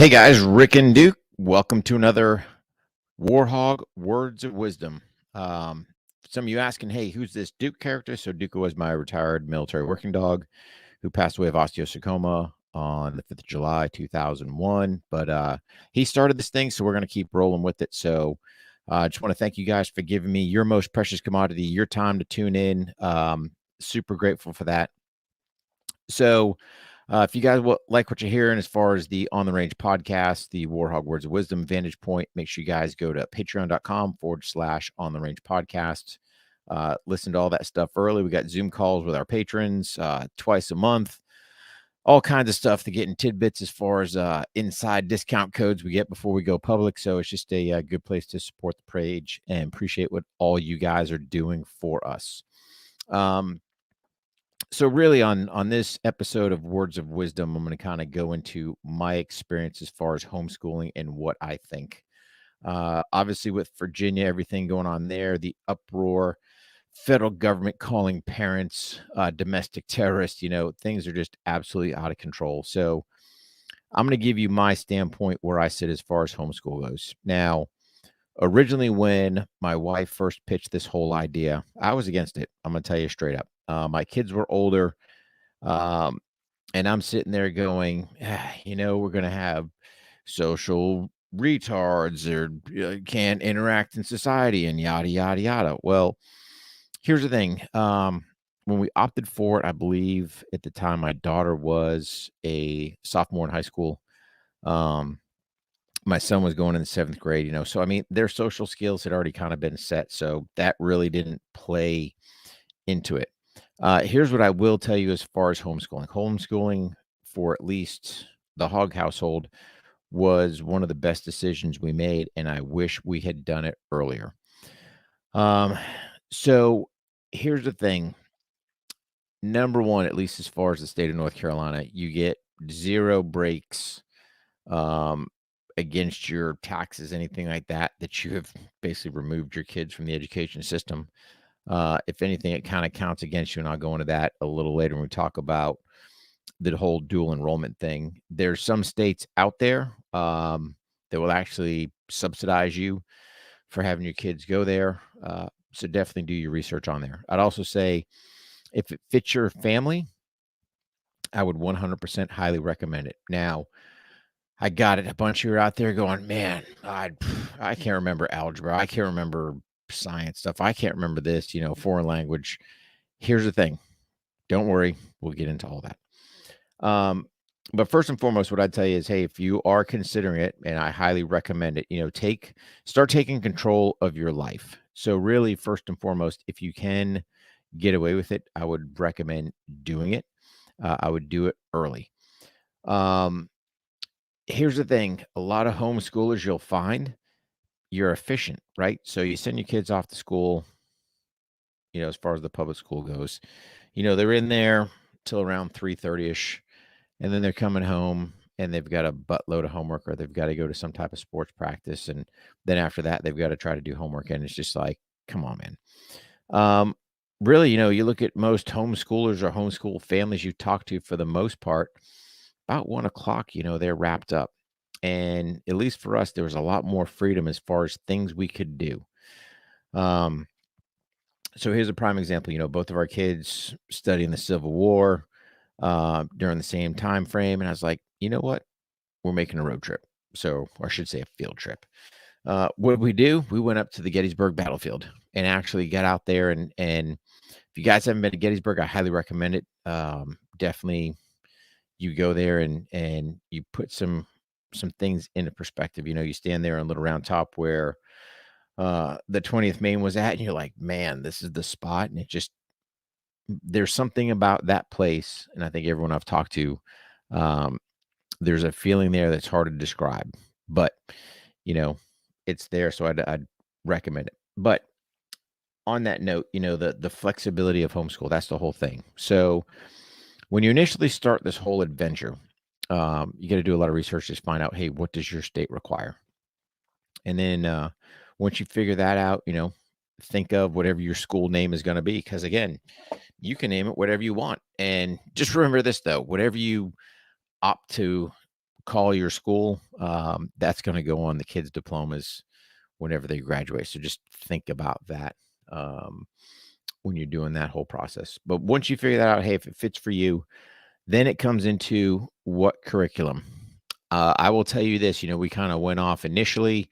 Hey guys, Rick and Duke. Welcome to another War HOGG Words of Wisdom. Um, some of you asking, hey, who's this Duke character? So Duke was my retired military working dog who passed away of osteosarcoma on the 5th of July, 2001. But he started this thing, so we're going to keep rolling with it. So I just want to thank you guys for giving me your most precious commodity, your time to tune in. Super grateful for that. So if you guys like what you're hearing as far as the On the Range podcast, the War HOGG Words of Wisdom Vantage Point, make sure you guys go to patreon.com/On the Range podcast. Listen to all that stuff early. We got Zoom calls with our patrons twice a month, all kinds of stuff to get in tidbits as far as inside discount codes we get before we go public. So it's just a good place to support the page and appreciate what all you guys are doing for us. So really on this episode of Words of Wisdom, I'm going to kind of go into my experience as far as homeschooling and what I think. Obviously with Virginia, everything going on there, the uproar, federal government calling parents domestic terrorists, things are just absolutely out of control. So I'm going to give you my standpoint where I sit as far as homeschool goes. Now, originally when my wife first pitched this whole idea, I was against it. I'm going to tell you straight up. My kids were older, and I'm sitting there going, we're going to have social retards or can't interact in society and yada, yada, yada. Well, here's the thing. When we opted for it, I believe at the time my daughter was a sophomore in high school. My son was going in the 7th grade, so I mean, their social skills had already kind of been set. So that really didn't play into it. Here's what I will tell you as far as homeschooling. Homeschooling for at least the Hogg household was one of the best decisions we made, and I wish we had done it earlier. So here's the thing. Number one, at least as far as the state of North Carolina, you get 0 breaks against your taxes, anything like that you have basically removed your kids from the education system. If anything, it kind of counts against you, and I'll go into that a little later when we talk about the whole dual enrollment thing. There's some states out there that will actually subsidize you for having your kids go there. So definitely do your research on there. I'd also say if it fits your family, I would 100% highly recommend it. Now, I got it. A bunch of you are out there going, man, I can't remember algebra. I can't remember science stuff. I can't remember this, foreign language. Here's the thing. Don't worry. We'll get into all that. But first and foremost, what I'd tell you is, hey, if you are considering it, and I highly recommend it, start taking control of your life. So really, first and foremost, if you can get away with it, I would recommend doing it. I would do it early. Here's the thing. A lot of homeschoolers you'll find you're efficient, right? So you send your kids off to school, as far as the public school goes, they're in there till around 3:30ish, and then they're coming home and they've got a buttload of homework, or they've got to go to some type of sports practice. And then after that, they've got to try to do homework. And it's just like, come on, man. Really, you look at most homeschoolers or homeschool families you talk to, for the most part, about 1:00, they're wrapped up. And at least for us, there was a lot more freedom as far as things we could do. So here's a prime example. Both of our kids studying the Civil War during the same time frame. And I was like, you know what? We're making a road trip. So, or I should say a field trip. What did we do? We went up to the Gettysburg battlefield and actually got out there. And if you guys haven't been to Gettysburg, I highly recommend it. Definitely you go there and you put some things into perspective. You stand there on Little Round Top where the 20th Maine was at, and you're like, man, this is the spot. And there's something about that place. And I think everyone I've talked to, there's a feeling there that's hard to describe, but it's there. So I'd recommend it. But on that note, the flexibility of homeschool, that's the whole thing. So when you initially start this whole adventure, you got to do a lot of research to find out, hey, what does your state require? And then once you figure that out, think of whatever your school name is going to be. Because again, you can name it whatever you want. And just remember this, though, whatever you opt to call your school. That's going to go on the kids' diplomas whenever they graduate. So just think about that um, when you're doing that whole process. But once you figure that out, hey, if it fits for you, then it comes into what curriculum. I will tell you this, we kind of went off initially,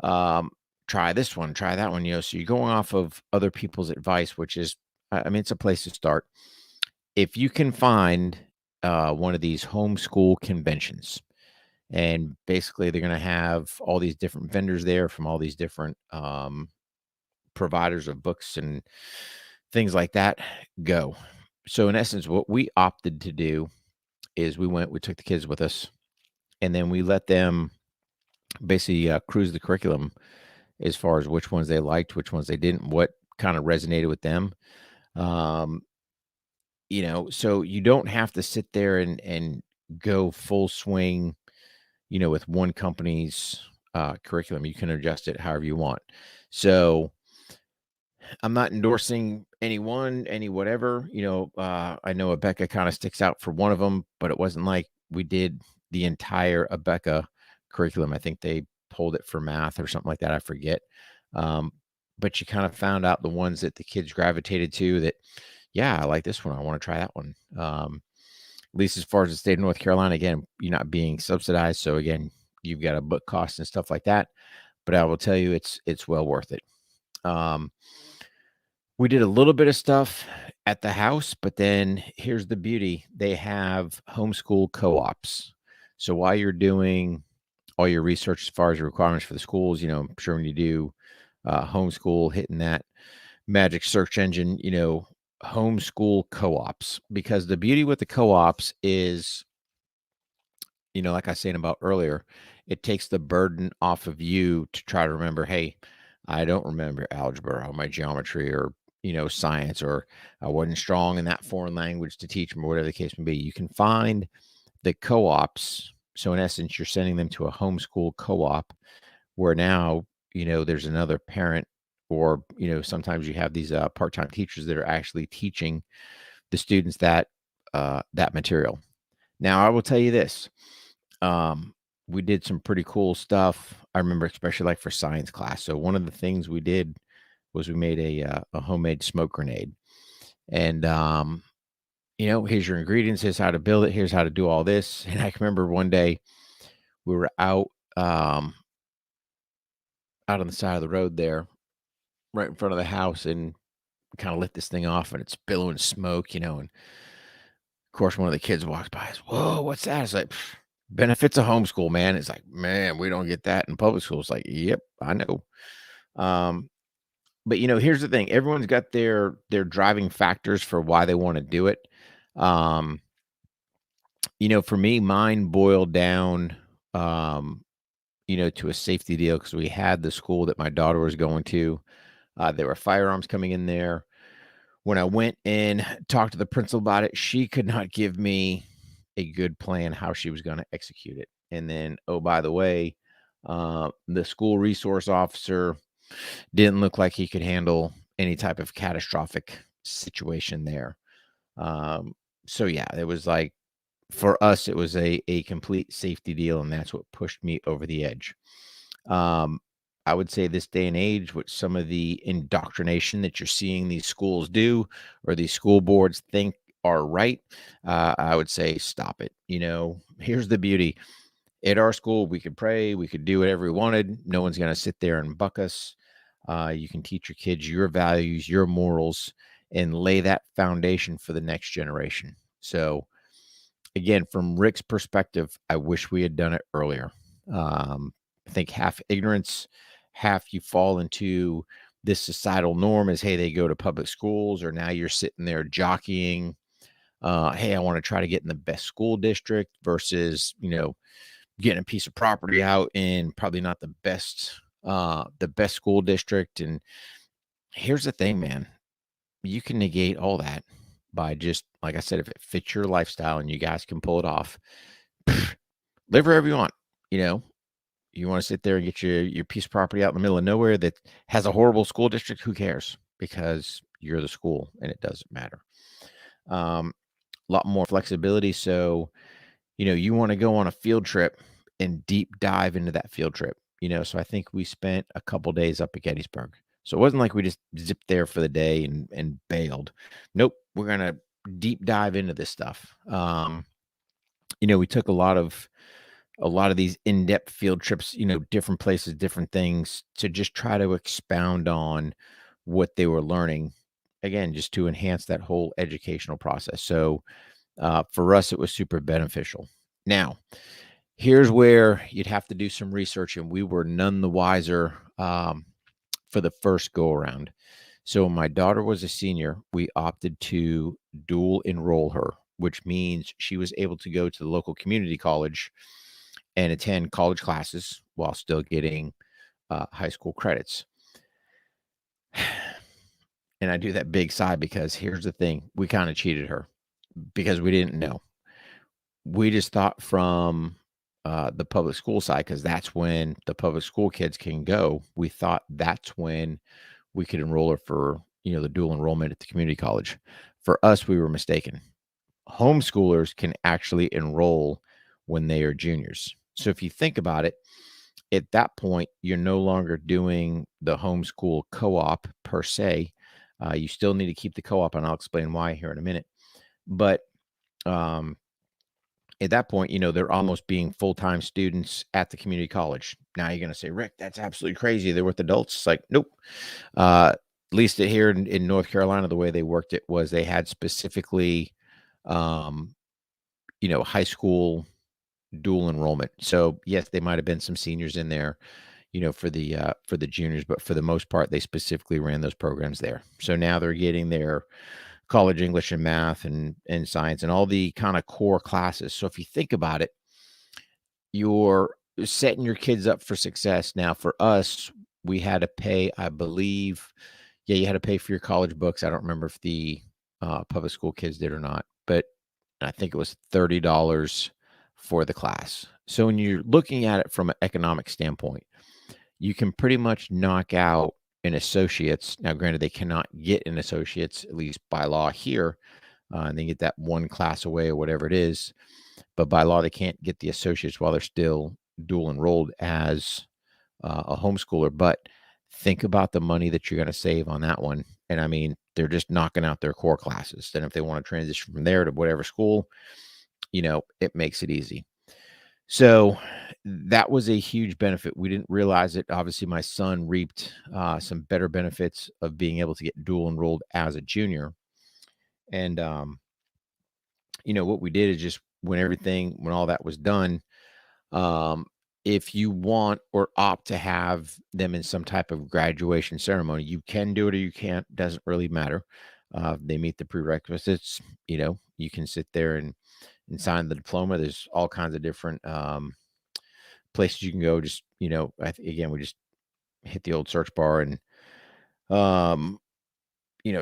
um, try this one, try that one, so you're going off of other people's advice, which is, I mean, it's a place to start. If you can find one of these homeschool conventions, and basically they're going to have all these different vendors there from all these different providers of books and things like that, go. So in essence, what we opted to do is we took the kids with us, and then we let them basically cruise the curriculum as far as which ones they liked, which ones they didn't, what kind of resonated with them. Um, so you don't have to sit there and go full swing, with one company's curriculum. You can adjust it however you want. So I'm not endorsing anyone, any whatever. I know Abeka kind of sticks out for one of them, but it wasn't like we did the entire Abeka curriculum. I think they pulled it for math or something like that. I forget. Um, but you kind of found out the ones that the kids gravitated to that, yeah, I like this one. I want to try that one. At least as far as the state of North Carolina, again, you're not being subsidized. So again, you've got a book cost and stuff like that. But I will tell you, it's well worth it. Um, we did a little bit of stuff at the house, but then here's the beauty. They have homeschool co-ops. So while you're doing all your research as far as your requirements for the schools, I'm sure when you do homeschool, hitting that magic search engine, homeschool co-ops, because the beauty with the co-ops is, like I was saying about earlier, it takes the burden off of you to try to remember, hey, I don't remember algebra or my geometry or, science, or I wasn't strong in that foreign language to teach them, or whatever the case may be. You can find the co-ops. So in essence, you're sending them to a homeschool co-op where now, there's another parent, or, sometimes you have these part-time teachers that are actually teaching the students that material. Now, I will tell you this. We did some pretty cool stuff. I remember, especially like for science class. So one of the things we did was we made a homemade smoke grenade, and here's your ingredients, here's how to build it, here's how to do all this. And I can remember one day we were out on the side of the road there, right in front of the house, and kind of lit this thing off, and it's billowing smoke, and of course one of the kids walks by, says, "Whoa, what's that?" It's like, benefits of homeschool, man. It's like, man, we don't get that in public schools. Like, yep, I know. Um, but here's the thing. Everyone's got their driving factors for why they want to do it. Um, for me, mine boiled down, um, to a safety deal, because we had the school that my daughter was going to. There were firearms coming in there. When I went and talked to the principal about it, she could not give me a good plan how she was going to execute it. And then, oh, by the way, the school resource officer didn't look like he could handle any type of catastrophic situation there. So yeah, it was like, for us, it was a complete safety deal, and that's what pushed me over the edge. I would say this day and age, with some of the indoctrination that you're seeing these schools do, or these school boards think are right, I would say stop it. Here's the beauty. At our school, we could pray, we could do whatever we wanted. No one's going to sit there and buck us. You can teach your kids your values, your morals, and lay that foundation for the next generation. So again, from Rick's perspective, I wish we had done it earlier. I think half ignorance, half you fall into this societal norm is, hey, they go to public schools, or now you're sitting there jockeying. Hey, I want to try to get in the best school district versus, getting a piece of property out in probably not the best school district. And here's the thing, man, you can negate all that by just, like I said, if it fits your lifestyle and you guys can pull it off, live wherever you want. You want to sit there and get your piece of property out in the middle of nowhere that has a horrible school district, who cares? Because you're the school and it doesn't matter. A lot more flexibility. So you want to go on a field trip and deep dive into that field trip. So I think we spent a couple days up at Gettysburg. So it wasn't like we just zipped there for the day and bailed. Nope, we're gonna deep dive into this stuff. We took a lot of these in-depth field trips, different places, different things to just try to expound on what they were learning. Again, just to enhance that whole educational process. So for us, it was super beneficial. Now, here's where you'd have to do some research, and we were none the wiser for the first go around. So when my daughter was a senior, we opted to dual enroll her, which means she was able to go to the local community college and attend college classes while still getting high school credits. And I do that big sigh because here's the thing: we kind of cheated her because we didn't know. We just thought from the public school side, because that's when the public school kids can go. We thought that's when we could enroll her for the dual enrollment at the community college. For us, we were mistaken. Homeschoolers can actually enroll when they are juniors. So if you think about it, at that point, you're no longer doing the homeschool co-op per se. You still need to keep the co-op, and I'll explain why here in a minute. But um, at that point, they're almost being full-time students at the community college. Now you're going to say, Rick, that's absolutely crazy. They're with adults. It's like, nope. At least here in North Carolina, the way they worked it was they had specifically, um, high school dual enrollment. So yes, they might have been some seniors in there, for the juniors, but for the most part, they specifically ran those programs there. So now they're getting their college English and math and science and all the kind of core classes. So if you think about it, you're setting your kids up for success. Now for us, we had to pay, I believe, yeah, you had to pay for your college books. I don't remember if the public school kids did or not, but I think it was $30 for the class. So when you're looking at it from an economic standpoint, you can pretty much knock out an associate's. Now, granted, they cannot get an associate's, at least by law here, and they get that one class away or whatever it is. But by law, they can't get the associates while they're still dual enrolled as a homeschooler. But think about the money that you're going to save on that one. And I mean, they're just knocking out their core classes. Then if they want to transition from there to whatever school, it makes it easy. So that was a huge benefit. We didn't realize it. Obviously, my son reaped some better benefits of being able to get dual enrolled as a junior. And, what we did is just when all that was done, um, if you want or opt to have them in some type of graduation ceremony, you can do it or you can't. Doesn't really matter. They meet the prerequisites. You can sit there and sign the diploma. There's all kinds of different places you can go. Just again, we just hit the old search bar and um,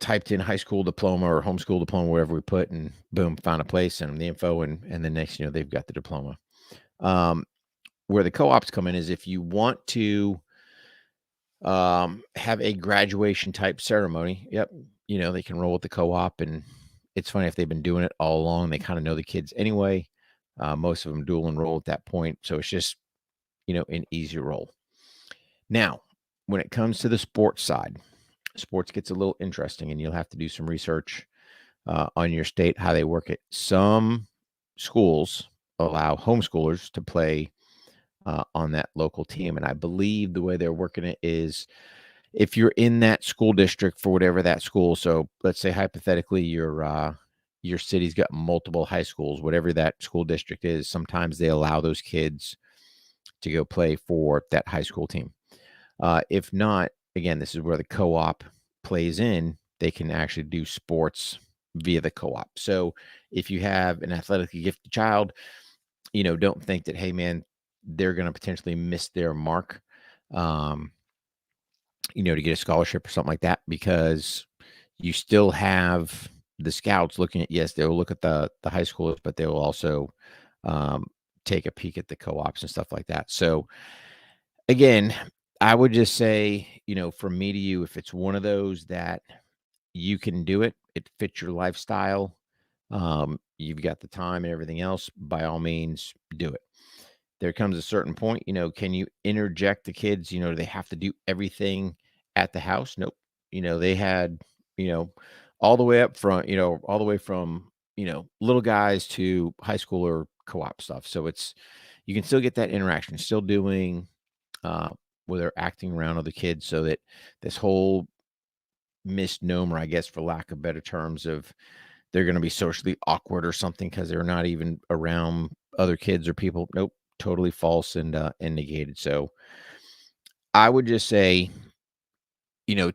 typed in high school diploma or homeschool diploma, wherever we put, and boom, found a place and the info, and then next, they've got the diploma. Where the co-ops come in is if you want to have a graduation type ceremony. Yep, they can roll with the co-op, and it's funny if they've been doing it all along. They kind of know the kids anyway. Most of them dual enroll at that point, so it's just an easy roll. Now, when it comes to the sports side, sports gets a little interesting, and you'll have to do some research on your state how they work it. Some schools allow homeschoolers to play on that local team, and I believe the way they're working it is if you're in that school district for whatever that school. So let's say hypothetically your city's got multiple high schools, whatever that school district is. Sometimes they allow those kids to go play for that high school team. If not, again, this is where the co-op plays in. They can actually do sports via the co-op. So if you have an athletically gifted child, don't think that, hey man, they're going to potentially miss their mark, to get a scholarship or something like that, because you still have the scouts looking at, yes, they'll look at the high schoolers, but they will also take a peek at the co-ops and stuff like that. So again, I would just say, from me to you, if it's one of those that you can do it, it fits your lifestyle, you've got the time and everything else, by all means, do it. There comes a certain point, can you interject the kids? Do they have to do everything at the house? Nope. They had, you know, all the way up front, all the way from, little guys to high school or co-op stuff. So you can still get that interaction, still doing, uh, where they're acting around other kids so that this whole misnomer, I guess, for lack of better terms, of they're going to be socially awkward or something because they're not even around other kids or people. Nope, totally false and negated. So I would just say,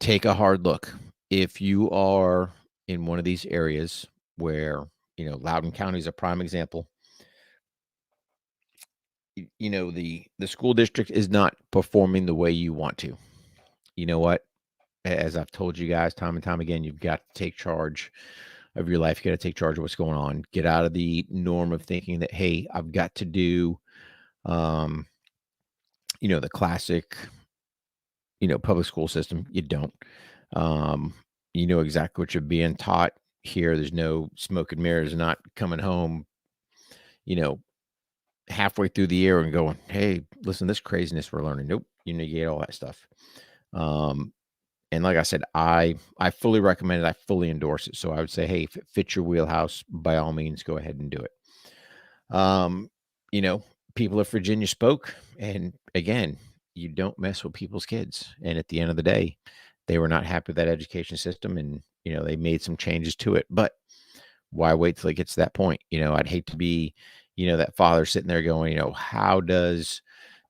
take a hard look. If you are in one of these areas where, Loudoun County is a prime example, the school district is not performing the way you want to. You know what? As I've told you guys time and time again, you've got to take charge of your life. You got to take charge of what's going on. Get out of the norm of thinking that, hey, I've got to do, um, the classic, public school system. You don't. Um, you know exactly what you're being taught here. There's no smoke and mirrors, not coming home, you know, halfway through the year and going, hey, listen, this craziness we're learning. Nope. You negate all that stuff. Um, And like I said, I fully recommend it. I fully endorse it. So I would say, hey, if it fits your wheelhouse, by all means, go ahead and do it. Um, you know, people of Virginia spoke, and again, you don't mess with people's kids. And at the end of the day, they were not happy with that education system, and they made some changes to it. But why wait till it gets to that point? I'd hate to be, that father sitting there going, how does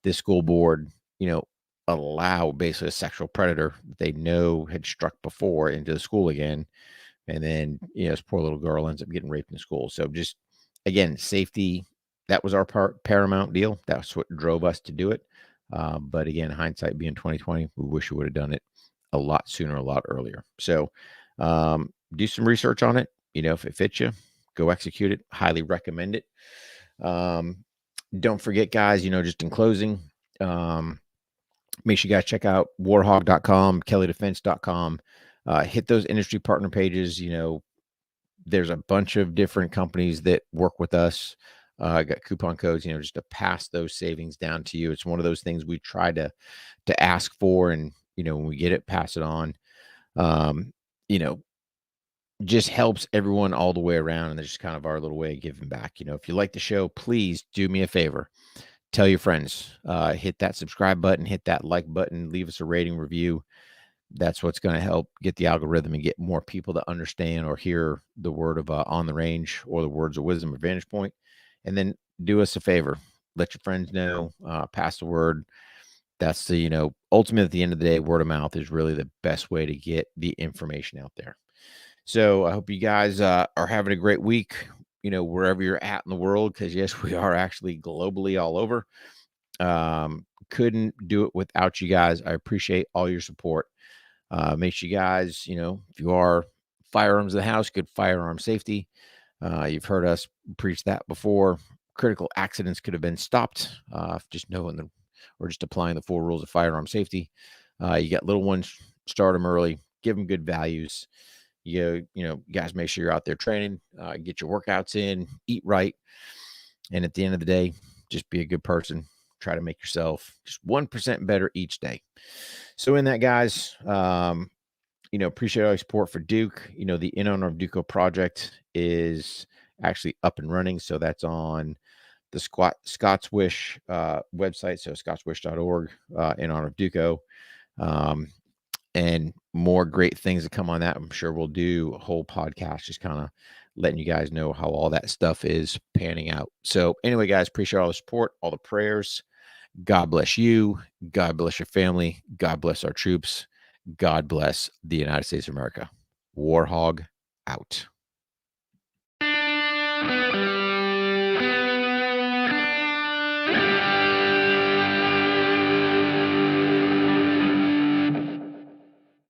this school board, you know, allow basically a sexual predator that they know had struck before into the school again. And then, this poor little girl ends up getting raped in school. So just again, safety, that was our paramount deal. That's what drove us to do it. But again, hindsight being 2020, we wish we would have done it a lot sooner, a lot earlier. So do some research on it. If it fits you, go execute it. Highly recommend it. Don't forget, guys, just in closing, make sure you guys check out warhog.com, kellydefense.com. Hit those industry partner pages. There's a bunch of different companies that work with us. Got coupon codes, just to pass those savings down to you. It's one of those things we try to ask for, and when we get it, pass it on. Um, you know, just helps everyone all the way around, and that's just kind of our little way of giving back. If you like the show, please do me a favor. Tell your friends, hit that subscribe button, hit that like button, leave us a rating review. That's what's going to help get the algorithm and get more people to understand or hear the word of On the Range, or the words of wisdom or Vantage Point. And then do us a favor, let your friends know, pass the word. That's ultimate at the end of the day, word of mouth is really the best way to get the information out there. So I hope you guys are having a great week, wherever you're at in the world, because yes, we are actually globally all over. Couldn't do it without you guys. I appreciate all your support. Make sure you guys, if you are firearms in the house, good firearm safety. You've heard us preach that before. Critical accidents could have been stopped, just knowing or just applying the 4 rules of firearm safety. You got little ones, start them early, give them good values. Guys, make sure you're out there training, get your workouts in, eat right. And at the end of the day, just be a good person. Try to make yourself just 1% better each day. So in that, guys, appreciate all your support for Duke. The In Honor of Duco project is actually up and running. So that's on the Scott's Wish website. So scottswish.org, in honor of Duco. And more great things to come on that. I'm sure we'll do a whole podcast just kind of letting you guys know how all that stuff is panning out. So anyway, guys, appreciate all the support, all the prayers. God bless you. God bless your family. God bless our troops. God bless the United States of America. War Hog out.